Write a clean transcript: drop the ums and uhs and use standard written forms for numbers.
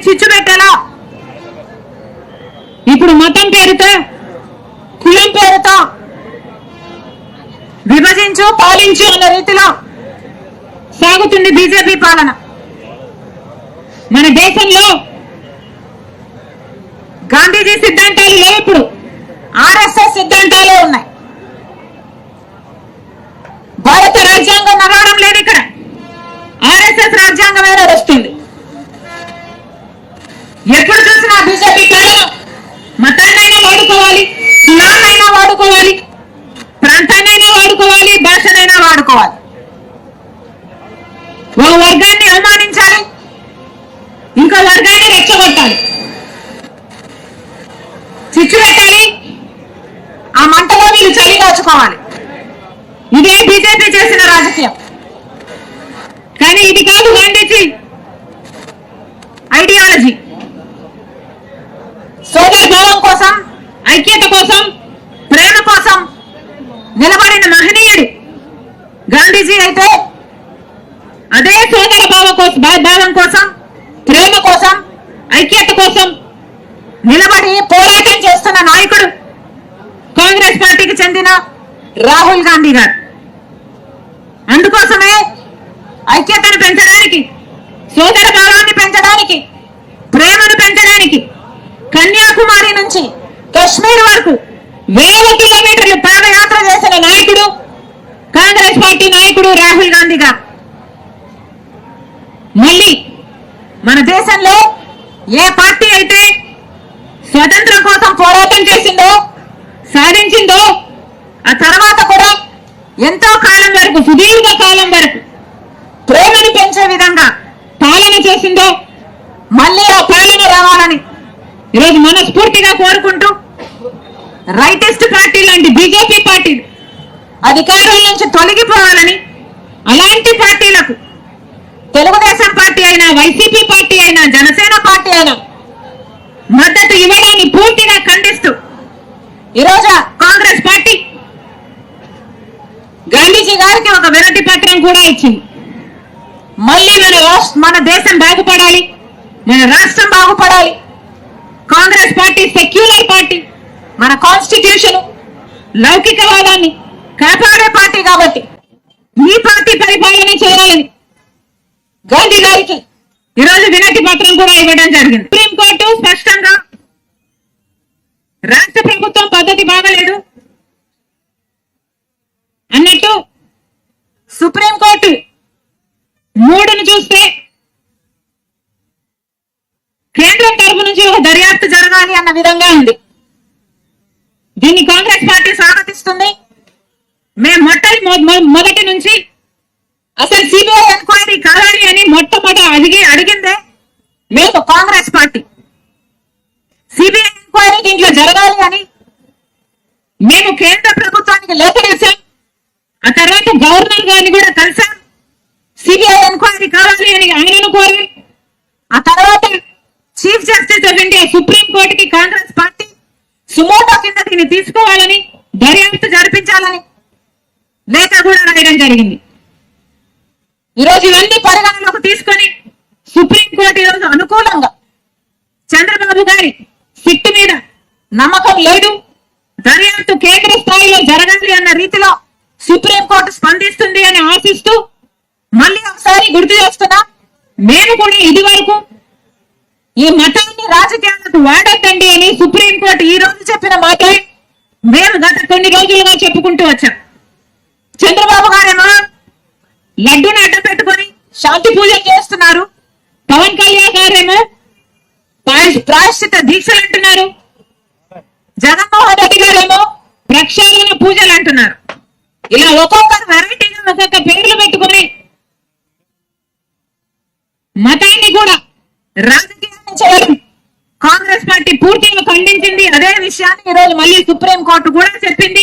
చిచ్చు పెట్టాలా? ఇప్పుడు మతం పేరుతో, కులం పేరుతో విభజించు పాలించు అన్న రీతిలో సాగుతుంది బీజేపీ పాలన. మన దేశంలో గాంధీజీ సిద్ధాంతాలు లేవు, ఇప్పుడు ఆర్ఎస్ఎస్ సిద్ధాంతాలే ఉన్నాయి. భారత రాజ్యాంగం నడవడం లేదు, ఇక్కడ ఆర్ఎస్ఎస్ రాజ్యాంగమే నడుస్తుంది. ఎప్పుడు చూసినా బీజేపీ పాలన మతాన్నైనా వాడుకోవాలి, కులాన్నైనా వాడుకోవాలి, ప్రాంతాన్నైనా వాడుకోవాలి, భాషనైనా వాడుకోవాలి. ఓ వర్గాన్ని అవమానించాలి, ఇంకో వర్గాన్ని రెచ్చగొట్టాలి, చిచ్చు పెట్టాలి, ఆ మంటలో వీళ్ళు చలి దాచుకోవాలి. ఇదే బీజేపీ చేసిన రాజకీయం. కానీ ఇది కాదు గాంధీజీ ఐడియాలజీ. సోదర భావం కోసం, ఐక్యత కోసం, ప్రేమ కోసం నిలబడిన మహనీయుడు గాంధీజీ అయితే, అదే సోదర భావం కోసం, ప్రేమ కోసం, ఐక్యత కోసం నిలబడి పోరాటం చేస్తున్న నాయకుడు కాంగ్రెస్ పార్టీకి చెందిన రాహుల్ గాంధీ గారు. అందుకోసమే ఐక్యతను పెంచడానికి, సోదర భావాన్ని పెంచడానికి, ప్రేమను పెంచడానికి కన్యాకుమారి నుంచి కశ్మీర్ వరకు వేల కిలోమీటర్లు పాదయాత్ర చేసిన నాయకుడు కాంగ్రెస్ పార్టీ నాయకుడు రాహుల్ గాంధీ గారు. మళ్ళీ మన దేశంలో ఏ పార్టీ అయితే స్వతంత్రం కోసం పోరాటం చేసిందో, సాధించిందో, ఆ తర్వాత కూడా ఎంతో కాలం వరకు, సుదీర్ఘ కాలం వరకు ప్రేమను పెంచే విధంగా పాలన చేసిందో, మళ్ళీ ఆ పాలన రావాలని ఈరోజు మనస్ఫూర్తిగా కోరుకుంటూ, రైటిస్ట్ పార్టీ లాంటి బీజేపీ పార్టీలు అధికారుల నుంచి తొలగిపోవాలని, అలాంటి పార్టీలకు తెలుగుదేశం పార్టీ అయినా, వైసీపీ పార్టీ అయినా, జనసేన పార్టీ అయినా మద్దతు ఇవ్వడాన్ని పూర్తిగా ఖండిస్తూ ఈరోజు కాంగ్రెస్ పార్టీ గాంధీజీ గారికి ఒక వినతి పత్రం కూడా ఇచ్చింది. మళ్ళీ మన దేశం బాగుపడాలి, మన రాష్ట్రం బాగుపడాలి, కాంగ్రెస్ పార్టీ సెక్యులర్ పార్టీ, మన కాన్స్టిట్యూషన్ లౌకికవాదాన్ని కాపాడే పార్టీ కాబట్టి ఈ పార్టీ పరిపాలన చేయాలని గాంధీ గారికి ఈరోజు వినతి పత్రం కూడా ఇవ్వడం జరిగింది. సుప్రీంకోర్టు స్పష్టంగా రాష్ట్ర ప్రభుత్వం పద్ధతి బాగలేదు అన్నట్టు సుప్రీంకోర్టు 3ను చూస్తే కేంద్రం తరపు నుంచి ఒక దర్యాప్తు జరగాలి అన్న విధంగా ఉంది. దీన్ని కాంగ్రెస్ పార్టీ స్వాగతిస్తుంది. మేము మొదటి నుంచి అసలు సిబిఐ ఎంక్వైరీ కావాలి అని అడిగిందే మేము కాంగ్రెస్ పార్టీ. సిబిఐ ఎంక్వైరీ దీంట్లో జరగాలి అని మేము కేంద్ర ప్రభుత్వానికి లేఖ రాశాం. ఆ తర్వాత గవర్నర్ గారిని కూడా కలిసాం. సిబిఐ ఎంక్వైరీ కావాలి అని ఆయనను కోరాం. ఆ తర్వాత chief justice of India supreme కోర్టుకి కాంగ్రెస్ పార్టీ సుమోటో కింద దీన్ని తీసుకోవాలని, దర్యాప్తు జరిపించాలని లేఖ కూడా రాయడం జరిగింది. ఈరోజు ఇవన్నీ పరిగణలోకి తీసుకొని సుప్రీంకోర్టు ఈరోజు అనుకూలంగా చంద్రబాబు గారి సిట్టు మీద నమ్మకం లేదు, దర్యాప్తు కేంద్ర స్థాయిలో జరగాలి అన్న రీతిలో సుప్రీంకోర్టు స్పందిస్తుంది అని ఆశిస్తూ మళ్ళీ ఒకసారి గుర్తు చేస్తున్నా, మేము కూడా ఇది వరకు ఈ మతాన్ని రాజకీయాలకు వాడొద్దండి అని సుప్రీంకోర్టు ఈ రోజు చెప్పిన మాటలే మేము గత కొన్ని రోజులుగా చెప్పుకుంటూ వచ్చాం. చంద్రబాబు గారేమో లడ్డూని అడ్డం పెట్టుకొని శాంతి పూజలు చేస్తున్నారు, పవన్ కళ్యాణ్ గారేమో ప్రాయశ్చిత దీక్షలు అంటున్నారు, జగన్మోహన్ రెడ్డి గారేమో ప్రక్షాళన పూజలు అంటున్నారు. ఇలా ఒక్కొక్కరు వెరైటీగా ఒక్కొక్క పేర్లు పెట్టుకుని మతాన్ని కూడా రాజకీయాన్ని చేయడం కాంగ్రెస్ పార్టీ పూర్తిగా ఖండించింది. అదే విషయాన్ని ఈరోజు మళ్ళీ సుప్రీంకోర్టు కూడా చెప్పింది.